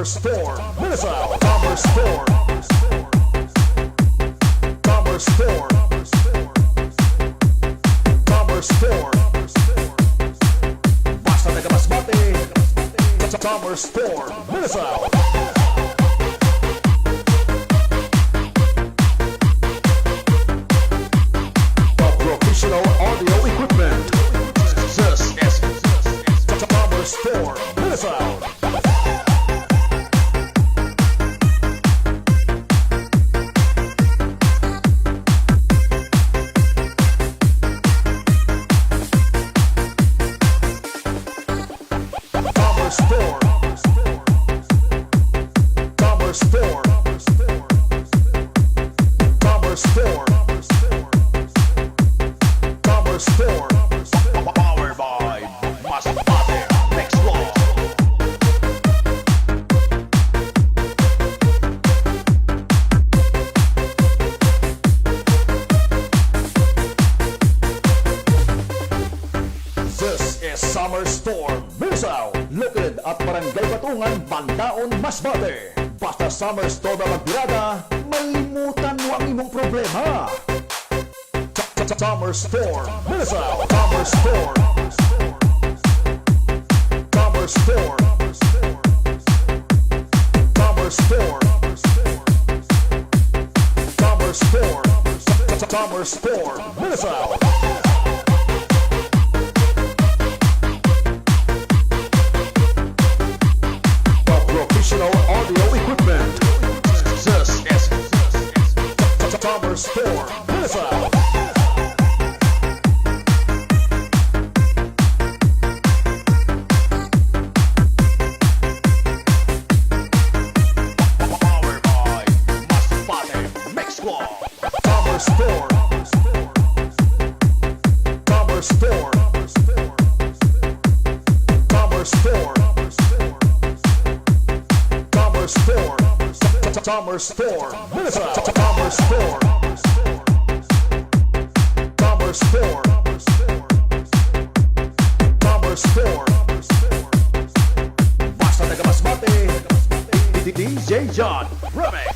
Storm, Minnesota. Summer Storm. Summer Storm. Summer Storm. Basta nagabasbate. Summer Storm, Minnesota. Professional audio equipment. This is Summer Storm, Minnesota. Summer Storm. Summer Storm. Summer Storm. Summer Storm. Powered by Mix Law. This is Summer Storm, Minnesota. Located at Barangay Batungan, Bandaon, Masbate. Basta Summer Storm ang magbirada, malimutan mo ang imong problema. Summer Storm, Minnesota. Summer Storm. Summer Storm. Summer Storm. Summer Storm. Summer Storm, Minnesota. Professional audio equipment. This is Summer Storm, Minnesota. Powered by Mix Law. Summer Storm. Summer Storm. Summer Storm. Summer Storm. Summer Storm, Minnesota. Summer Storm. Summer Storm. Summer Storm. Basta nagabasbate. DJ John Remix.